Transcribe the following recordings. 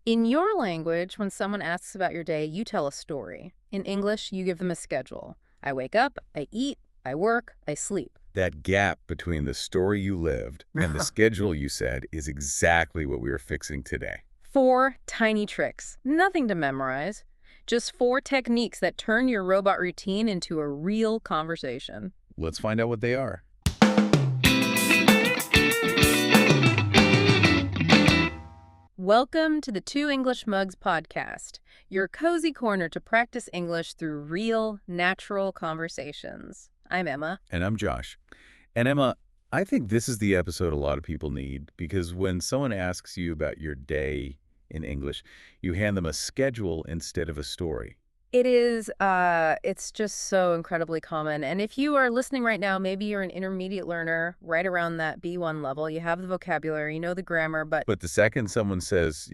In your language, when someone asks about your day, you tell a story. In English, you give them a schedule. I wake up, I eat, I work, I sleep. That gap between the story you lived and the schedule you said is exactly what we are fixing today. 4 tiny tricks. Nothing to memorize. Just 4 techniques that turn your robot routine into a real conversation. Let's find out what they are. Welcome to the Two English Mugs podcast, your cozy corner to practice English through real, natural conversations. I'm Emma. And I'm Josh. And Emma, I think this is the episode a lot of people need because when someone asks you about your day in English, you hand them a schedule instead of a story. It's just so incredibly common. And if you are listening right now, maybe you're an intermediate learner right around that B1 level. You have the vocabulary, you know the grammar, but But the second someone says,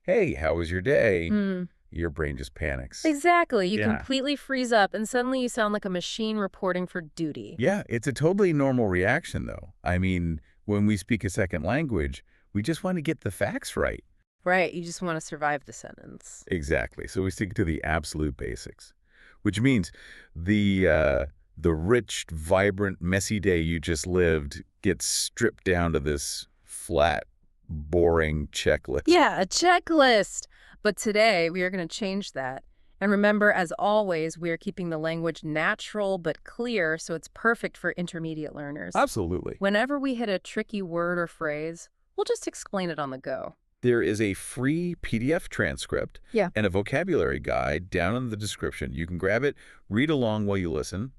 hey, how was your day? Hmm. Your brain just panics. Exactly. You Yeah. completely freeze up and suddenly you sound like a machine reporting for duty. Yeah, it's a totally normal reaction, though. I mean, when we speak a second language, we just want to get the facts right. Right. You just want to survive the sentence. Exactly. So we stick to the absolute basics, which means the rich, vibrant, messy day you just lived gets stripped down to this flat, boring checklist. Yeah, a checklist. But today we are going to change that. And remember, as always, we are keeping the language natural but clear so it's perfect for intermediate learners. Absolutely. Whenever we hit a tricky word or phrase, we'll just explain it on the go. There is a free PDF transcript Yeah. and a vocabulary guide down in the description. You can grab it, read along while you listen.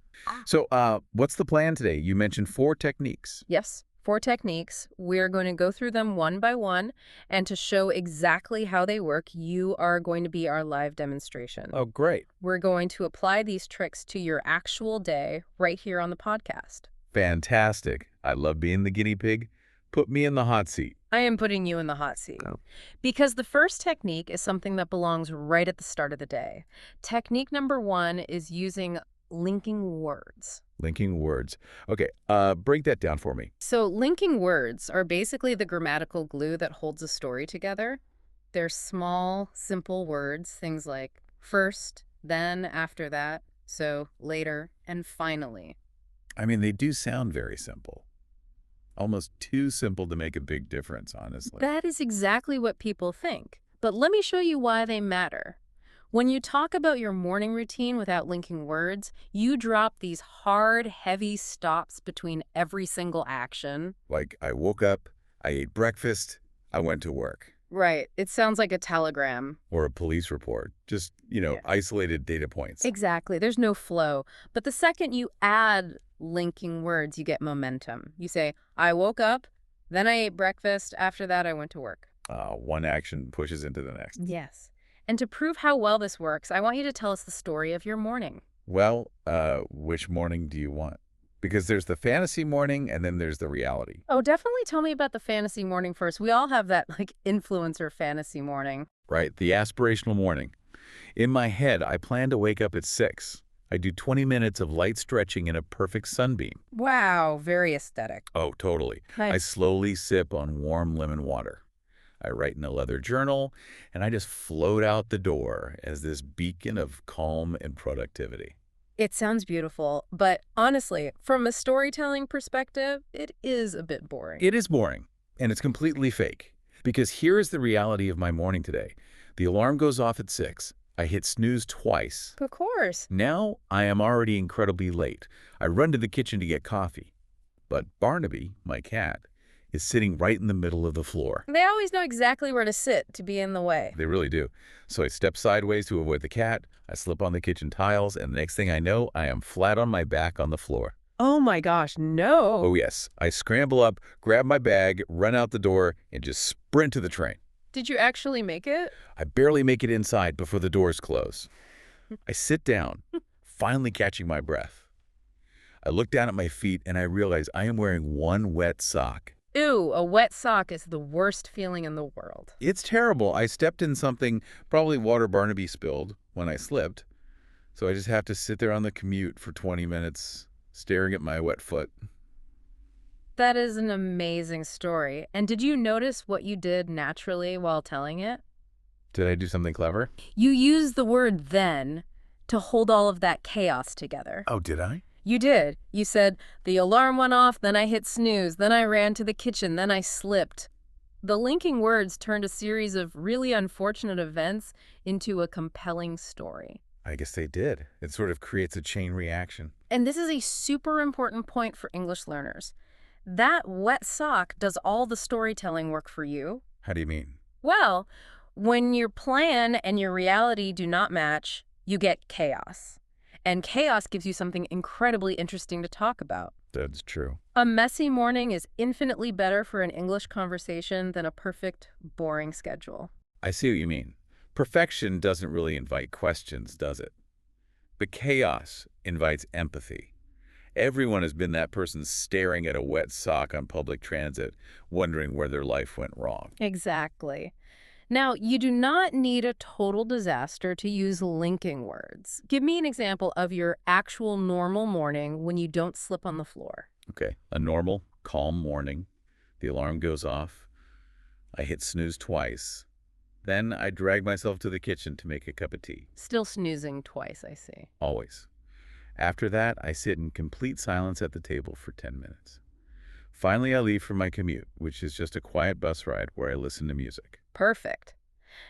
So what's the plan today? You mentioned 4 techniques. Yes, 4 techniques. We're going to go through them one by one. And to show exactly how they work, you are going to be our live demonstration. Oh, great. We're going to apply these tricks to your actual day right here on the podcast. Fantastic. I love being the guinea pig. Put me in the hot seat. I am putting you in the hot seat. Oh. Because the first technique is something that belongs right at the start of the day. Technique number 1 is using linking words. Linking words. Okay, break that down for me. So linking words are basically the grammatical glue that holds a story together. They're small, simple words, things like first, then, after that, so later, and finally. I mean, they do sound very simple. Almost too simple to make a big difference, honestly. That is exactly what people think. But let me show you why they matter. When you talk about your morning routine without linking words, you drop these hard, heavy stops between every single action. Like, I woke up, I ate breakfast, I went to work. Right. It sounds like a telegram. Or a police report. Just, Yeah. isolated data points. Exactly. There's no flow. But the second you add linking words, you get momentum. You say, I woke up, then I ate breakfast, after that I went to work. One action pushes into the next. Yes. And to prove how well this works, I want you to tell us the story of your morning. Well, which morning do you want? Because there's the fantasy morning and then there's the reality. Oh, definitely tell me about the fantasy morning first. We all have that, influencer fantasy morning. Right, the aspirational morning. In my head, I plan to wake up at 6. I do 20 minutes of light stretching in a perfect sunbeam. Wow, very aesthetic. Oh, totally. I Nice. slowly sip on warm lemon water. I write in a leather journal, and I just float out the door as this beacon of calm and productivity. It sounds beautiful, but honestly, from a storytelling perspective, it is a bit boring. It is boring, and it's completely fake. Because here is the reality of my morning today. The alarm goes off at 6. I hit snooze twice. Of course. Now I am already incredibly late. I run to the kitchen to get coffee. But Barnaby, my cat, is sitting right in the middle of the floor. They always know exactly where to sit to be in the way. They really do. So I step sideways to avoid the cat, I slip on the kitchen tiles, and the next thing I know, I am flat on my back on the floor. Oh my gosh, no. Oh yes, I scramble up, grab my bag, run out the door, and just sprint to the train. Did you actually make it? I barely make it inside before the doors close. I sit down, finally catching my breath. I look down at my feet and I realize I am wearing one wet sock. Ew, a wet sock is the worst feeling in the world. It's terrible. I stepped in something, probably water Barnaby spilled when I slipped. So I just have to sit there on the commute for 20 minutes, staring at my wet foot. That is an amazing story. And did you notice what you did naturally while telling it? Did I do something clever? You use the word then to hold all of that chaos together. Oh, did I? You did. You said, the alarm went off, then I hit snooze, then I ran to the kitchen, then I slipped. The linking words turned a series of really unfortunate events into a compelling story. I guess they did. It sort of creates a chain reaction. And this is a super important point for English learners. That wet sock does all the storytelling work for you. How do you mean? Well, when your plan and your reality do not match, you get chaos. And chaos gives you something incredibly interesting to talk about. That's true. A messy morning is infinitely better for an English conversation than a perfect, boring schedule. I see what you mean. Perfection doesn't really invite questions, does it? But chaos invites empathy. Everyone has been that person staring at a wet sock on public transit, wondering where their life went wrong. Exactly. Now, you do not need a total disaster to use linking words. Give me an example of your actual normal morning when you don't slip on the floor. Okay, a normal, calm morning. The alarm goes off. I hit snooze twice. Then I drag myself to the kitchen to make a cup of tea. Still snoozing twice, I see. Always. After that, I sit in complete silence at the table for 10 minutes. Finally, I leave for my commute, which is just a quiet bus ride where I listen to music. Perfect.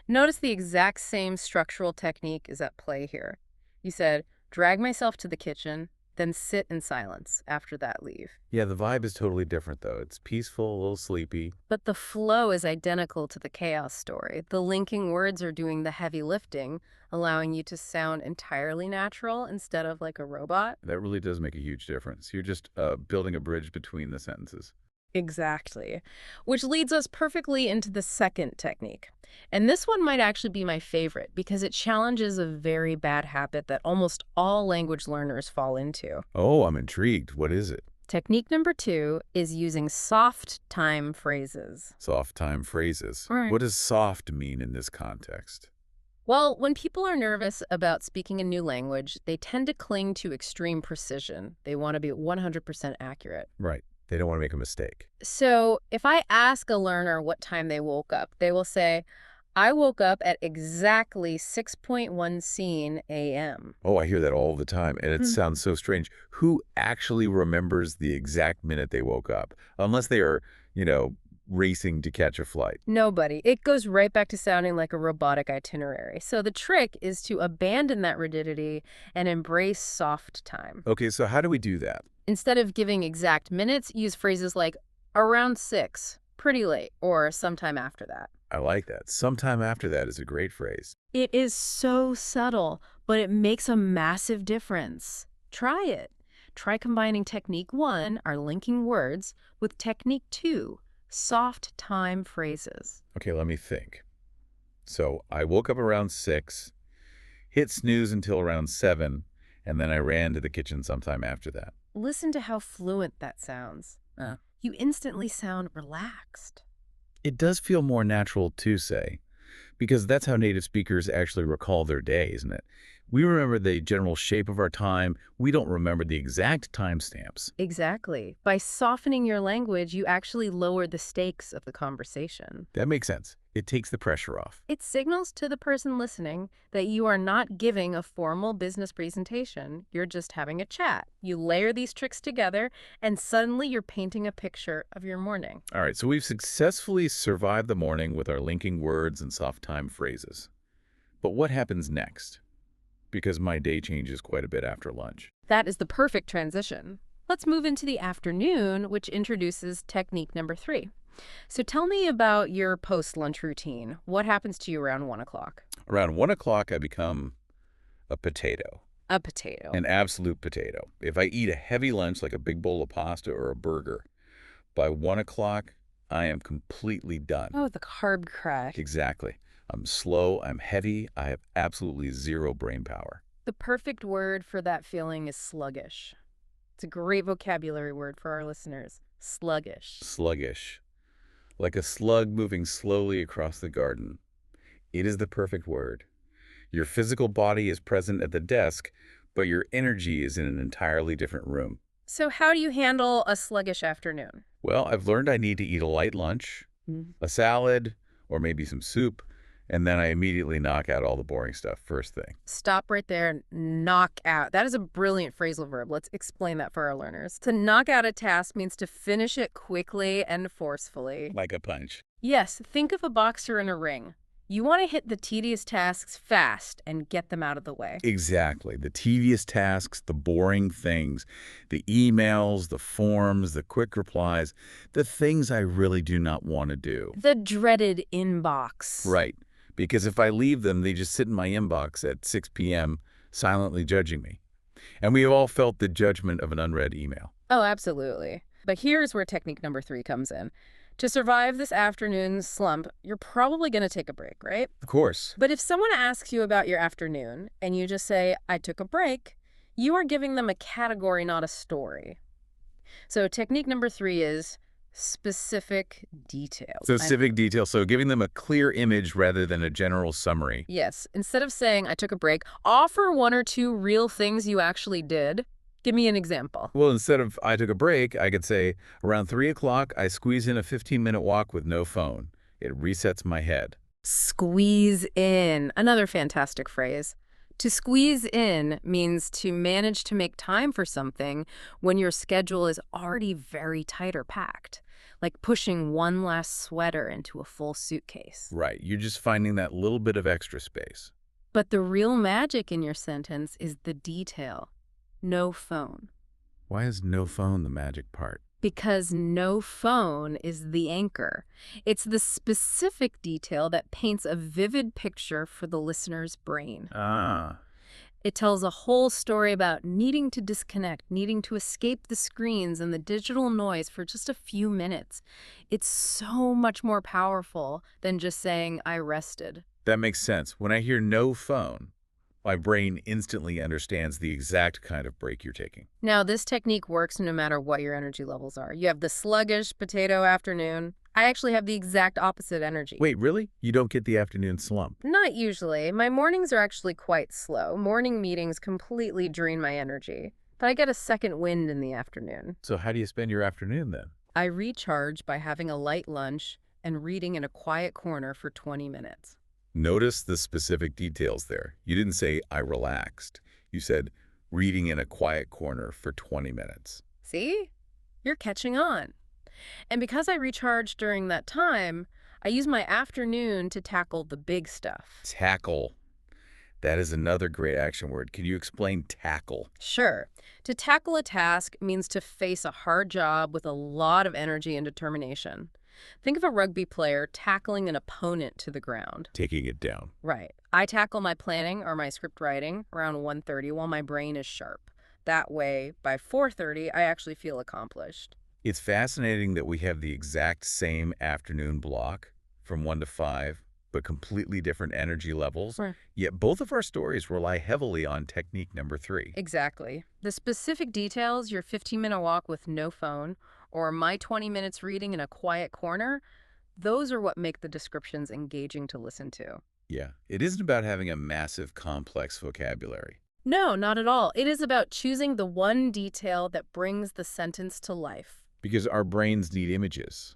Notice the exact same structural technique is at play here. You said, drag myself to the kitchen, then sit in silence. After that, leave. Yeah, the vibe is totally different, though. It's peaceful, a little sleepy. But the flow is identical to the chaos story. The linking words are doing the heavy lifting, allowing you to sound entirely natural instead of like a robot. That really does make a huge difference. You're just building a bridge between the sentences. Exactly. Which leads us perfectly into the second technique. And this one might actually be my favorite because it challenges a very bad habit that almost all language learners fall into. Oh, I'm intrigued. What is it? Technique number 2 is using soft time phrases. Soft time phrases. Right. What does soft mean in this context? Well, when people are nervous about speaking a new language, they tend to cling to extreme precision. They want to be 100% accurate. Right. They don't want to make a mistake. So if I ask a learner what time they woke up, they will say, I woke up at exactly 6:1 a.m. Oh, I hear that all the time, and it sounds so strange. Who actually remembers the exact minute they woke up? Unless they are, racing to catch a flight. Nobody. It goes right back to sounding like a robotic itinerary. So the trick is to abandon that rigidity and embrace soft time. Okay, so how do we do that? Instead of giving exact minutes, use phrases like around 6, pretty late, or sometime after that. I like that. Sometime after that is a great phrase. It is so subtle, but it makes a massive difference. Try it. Try combining technique 1, our linking words, with technique 2, soft time phrases. Okay, let me think. So I woke up around 6, hit snooze until around 7, and then I ran to the kitchen sometime after that. Listen to how fluent that sounds. You instantly sound relaxed. It does feel more natural to say, because that's how native speakers actually recall their day, isn't it? We remember the general shape of our time. We don't remember the exact timestamps. Exactly. By softening your language, you actually lower the stakes of the conversation. That makes sense. It takes the pressure off. It signals to the person listening that you are not giving a formal business presentation. You're just having a chat. You layer these tricks together, and suddenly you're painting a picture of your morning. All right, so we've successfully survived the morning with our linking words and soft time phrases. But what happens next? Because my day changes quite a bit after lunch. That is the perfect transition. Let's move into the afternoon, which introduces technique number 3. So tell me about your post-lunch routine. What happens to you around 1 o'clock? Around 1 o'clock, I become a potato. A potato. An absolute potato. If I eat a heavy lunch like a big bowl of pasta or a burger, by 1 o'clock, I am completely done. Oh, the carb crash. Exactly. I'm slow, I'm heavy, I have absolutely zero brain power. The perfect word for that feeling is sluggish. It's a great vocabulary word for our listeners. Sluggish. Sluggish. Like a slug moving slowly across the garden. It is the perfect word. Your physical body is present at the desk, but your energy is in an entirely different room. So how do you handle a sluggish afternoon? Well, I've learned I need to eat a light lunch, a salad, or maybe some soup, And then I immediately knock out all the boring stuff first thing. Stop right there and knock out. That is a brilliant phrasal verb. Let's explain that for our learners. To knock out a task means to finish it quickly and forcefully. Like a punch. Yes, think of a boxer in a ring. You want to hit the tedious tasks fast and get them out of the way. Exactly. The tedious tasks, the boring things, the emails, the forms, the quick replies, the things I really do not want to do. The dreaded inbox. Right. Because if I leave them, they just sit in my inbox at 6 p.m. silently judging me. And we have all felt the judgment of an unread email. Oh, absolutely. But here's where technique number 3 comes in. To survive this afternoon slump, you're probably going to take a break, right? Of course. But if someone asks you about your afternoon and you just say, I took a break, you are giving them a category, not a story. So technique number 3 is specific details. So civic detail, so giving them a clear image rather than a general summary. Yes. Instead of saying, I took a break, offer 1 or 2 real things you actually did. Give me an example. Well, instead of I took a break, I could say, around 3 o'clock, I squeeze in a 15-minute walk with no phone. It resets my head. Squeeze in. Another fantastic phrase. To squeeze in means to manage to make time for something when your schedule is already very tight or packed, like pushing one last sweater into a full suitcase. Right. You're just finding that little bit of extra space. But the real magic in your sentence is the detail. No phone. Why is no phone the magic part? Because no phone is the anchor. It's the specific detail that paints a vivid picture for the listener's brain. Ah. It tells a whole story about needing to disconnect, needing to escape the screens and the digital noise for just a few minutes. It's so much more powerful than just saying, I rested. That makes sense. When I hear no phone, my brain instantly understands the exact kind of break you're taking. Now, this technique works no matter what your energy levels are. You have the sluggish potato afternoon. I actually have the exact opposite energy. Wait, really? You don't get the afternoon slump? Not usually. My mornings are actually quite slow. Morning meetings completely drain my energy. But I get a second wind in the afternoon. So how do you spend your afternoon then? I recharge by having a light lunch and reading in a quiet corner for 20 minutes. Notice the specific details there. You didn't say, I relaxed. You said, reading in a quiet corner for 20 minutes. See? You're catching on. And because I recharge during that time, I use my afternoon to tackle the big stuff. Tackle. That is another great action word. Can you explain tackle? Sure. To tackle a task means to face a hard job with a lot of energy and determination. Think of a rugby player tackling an opponent to the ground. Taking it down. Right. I tackle my planning or my script writing around 1:30 while my brain is sharp. That way, by 4:30, I actually feel accomplished. It's fascinating that we have the exact same afternoon block from 1 to 5, but completely different energy levels. Right. Yet both of our stories rely heavily on technique number 3. Exactly. The specific details, your 15-minute walk with no phone, or my 20 minutes reading in a quiet corner, those are what make the descriptions engaging to listen to. Yeah, it isn't about having a massive, complex vocabulary. No, not at all. It is about choosing the one detail that brings the sentence to life. Because our brains need images.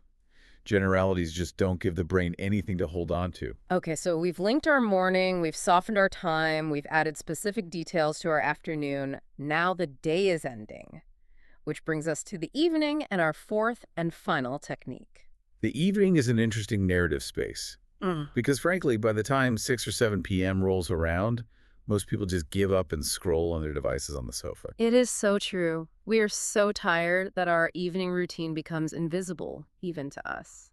Generalities just don't give the brain anything to hold on to. Okay, so we've linked our morning, we've softened our time, we've added specific details to our afternoon. Now the day is ending. Which brings us to the evening and our 4th and final technique. The evening is an interesting narrative space. Because frankly, by the time 6 or 7 p.m. rolls around, most people just give up and scroll on their devices on the sofa. It is so true. We are so tired that our evening routine becomes invisible, even to us.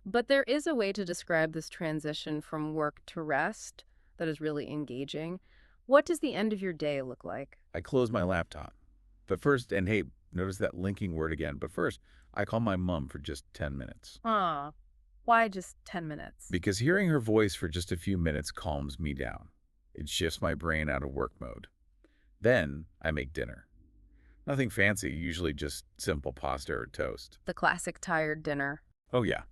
But there is a way to describe this transition from work to rest that is really engaging. What does the end of your day look like? I close my laptop. But first, and hey, notice that linking word again, but first, I call my mom for just 10 minutes. Ah, why just 10 minutes? Because hearing her voice for just a few minutes calms me down. It shifts my brain out of work mode. Then I make dinner. Nothing fancy, usually just simple pasta or toast. The classic tired dinner. Oh yeah.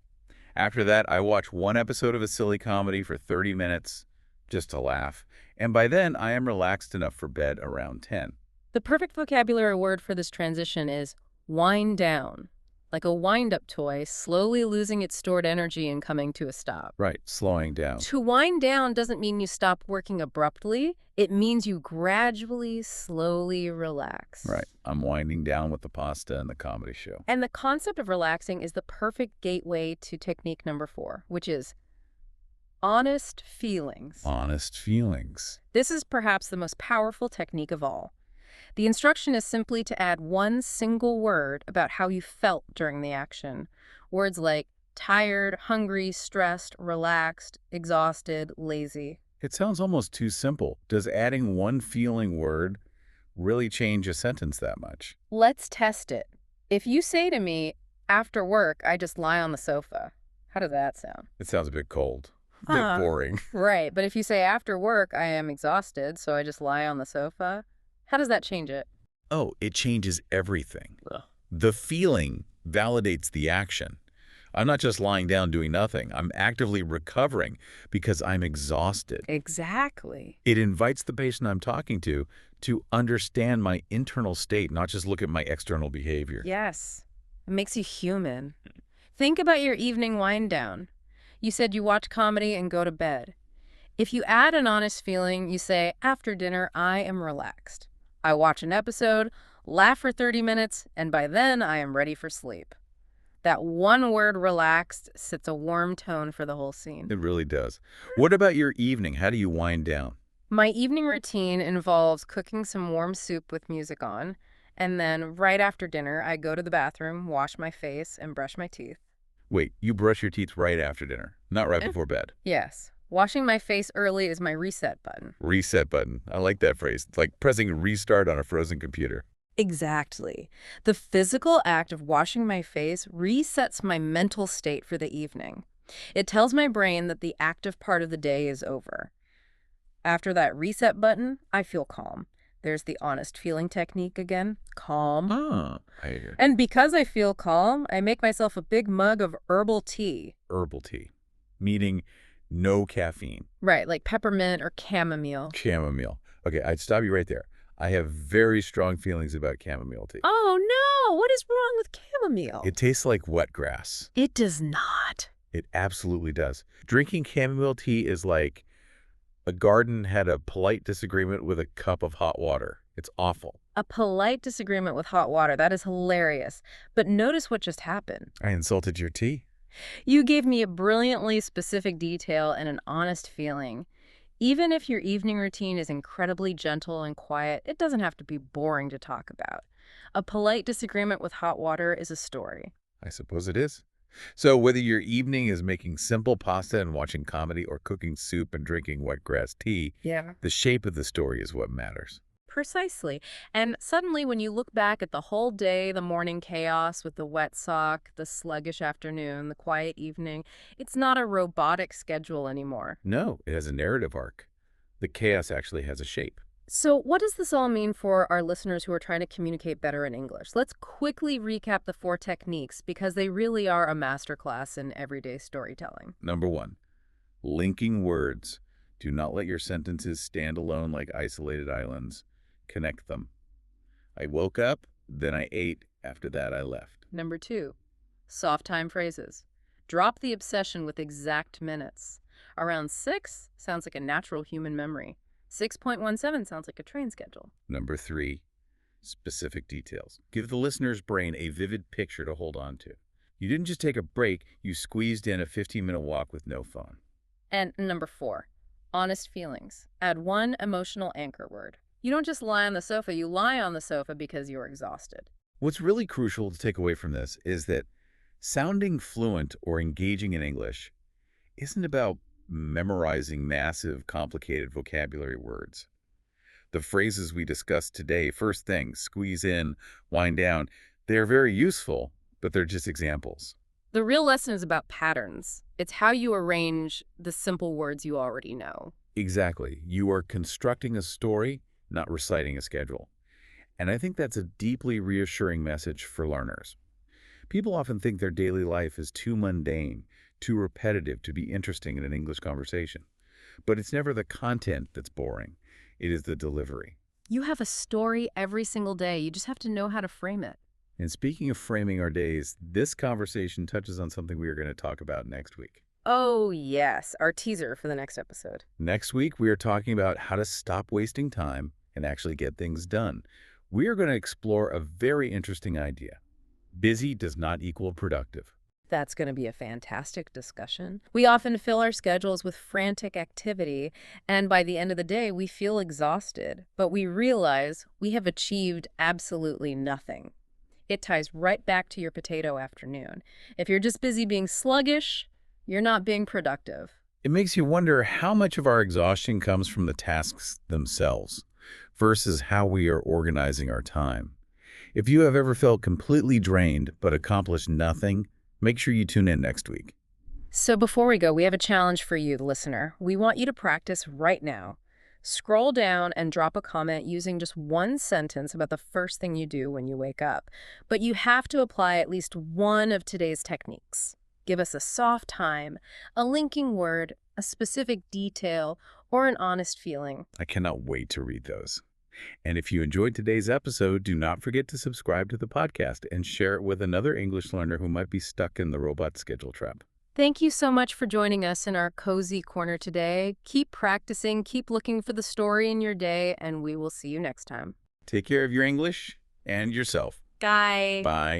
After that, I watch one episode of a silly comedy for 30 minutes just to laugh. And by then, I am relaxed enough for bed around 10. The perfect vocabulary word for this transition is wind down. like a wind-up toy slowly losing its stored energy and coming to a stop. Right, slowing down. To wind down doesn't mean you stop working abruptly. It means you gradually, slowly relax. Right, I'm winding down with the pasta and the comedy show. And the concept of relaxing is the perfect gateway to technique number 4, which is honest feelings. Honest feelings. This is perhaps the most powerful technique of all. The instruction is simply to add one single word about how you felt during the action. Words like tired, hungry, stressed, relaxed, exhausted, lazy. It sounds almost too simple. Does adding one feeling word really change a sentence that much? Let's test it. If you say to me, after work, I just lie on the sofa, how does that sound? It sounds a bit cold, a bit boring. Right, but if you say, after work, I am exhausted, so I just lie on the sofa, how does that change it? Oh, it changes everything. Ugh. The feeling validates the action. I'm not just lying down doing nothing. I'm actively recovering because I'm exhausted. Exactly. It invites the patient I'm talking to understand my internal state, not just look at my external behavior. Yes. It makes you human. Think about your evening wind down. You said you watch comedy and go to bed. If you add an honest feeling, you say, after dinner, I am relaxed. I watch an episode, laugh for 30 minutes, and by then I am ready for sleep. That one word, relaxed, sets a warm tone for the whole scene. It really does. What about your evening? How do you wind down? My evening routine involves cooking some warm soup with music on, and then right after dinner, I go to the bathroom, wash my face, and brush my teeth. Wait, you brush your teeth right after dinner, not right before bed. Yes, washing my face early is my reset button. Reset button. I like that phrase. It's like pressing restart on a frozen computer. Exactly. The physical act of washing my face resets my mental state for the evening. It tells my brain that the active part of the day is over. After that reset button, I feel calm. There's the honest feeling technique again. Calm. Ah, I hear. And because I feel calm, I make myself a big mug of herbal tea. Herbal tea, meaning no caffeine. Right, like peppermint or chamomile. Chamomile. Okay, I'd stop you right there. I have very strong feelings about chamomile tea. Oh no, what is wrong with chamomile? It tastes like wet grass. It does not. It absolutely does. Drinking chamomile tea is like a garden had a polite disagreement with a cup of hot water. It's awful. A polite disagreement with hot water. That is hilarious. But notice what just happened. I insulted your tea. You gave me a brilliantly specific detail and an honest feeling. Even if your evening routine is incredibly gentle and quiet, it doesn't have to be boring to talk about. A polite disagreement with hot water is a story. I suppose it is. So whether your evening is making simple pasta and watching comedy or cooking soup and drinking wet grass tea, Yeah. the shape of the story is what matters. Precisely. And suddenly when you look back at the whole day, the morning chaos with the wet sock, the sluggish afternoon, the quiet evening, it's not a robotic schedule anymore. No, it has a narrative arc. The chaos actually has a shape. So what does this all mean for our listeners who are trying to communicate better in English? Let's quickly recap the 4 techniques because they really are a masterclass in everyday storytelling. Number 1, linking words. Do not let your sentences stand alone like isolated islands. Connect them. I woke up, then I ate, after that I left. Number 2, soft time phrases. Drop the obsession with exact minutes. Around 6 sounds like a natural human memory. 6.17 sounds like a train schedule. Number 3, specific details. Give the listener's brain a vivid picture to hold on to. You didn't just take a break, you squeezed in a 15-minute walk with no phone. And number 4, honest feelings. Add one emotional anchor word. You don't just lie on the sofa, you lie on the sofa because you're exhausted. What's really crucial to take away from this is that sounding fluent or engaging in English isn't about memorizing massive, complicated vocabulary words. The phrases we discussed today, first thing, squeeze in, wind down, they're very useful, but they're just examples. The real lesson is about patterns. It's how you arrange the simple words you already know. Exactly. You are constructing a story, not reciting a schedule. And I think that's a deeply reassuring message for learners. People often think their daily life is too mundane, too repetitive to be interesting in an English conversation. But it's never the content that's boring. It is the delivery. You have a story every single day. You just have to know how to frame it. And speaking of framing our days, this conversation touches on something we are going to talk about next week. Oh, yes, our teaser for the next episode. Next week, we are talking about how to stop wasting time and actually get things done. We are going to explore a very interesting idea. Busy does not equal productive. That's going to be a fantastic discussion. We often fill our schedules with frantic activity, and by the end of the day, we feel exhausted, but we realize we have achieved absolutely nothing. It ties right back to your potato afternoon. If you're just busy being sluggish, you're not being productive. It makes you wonder how much of our exhaustion comes from the tasks themselves versus how we are organizing our time. If you have ever felt completely drained but accomplished nothing, make sure you tune in next week. So before we go, we have a challenge for you, the listener. We want you to practice right now. Scroll down and drop a comment using just one sentence about the first thing you do when you wake up. But you have to apply at least one of today's techniques. Give us a soft time, a linking word, a specific detail, or an honest feeling. I cannot wait to read those. And if you enjoyed today's episode, do not forget to subscribe to the podcast and share it with another English learner who might be stuck in the robot schedule trap. Thank you so much for joining us in our cozy corner today. Keep practicing, keep looking for the story in your day, and we will see you next time. Take care of your English and yourself. Bye. Bye.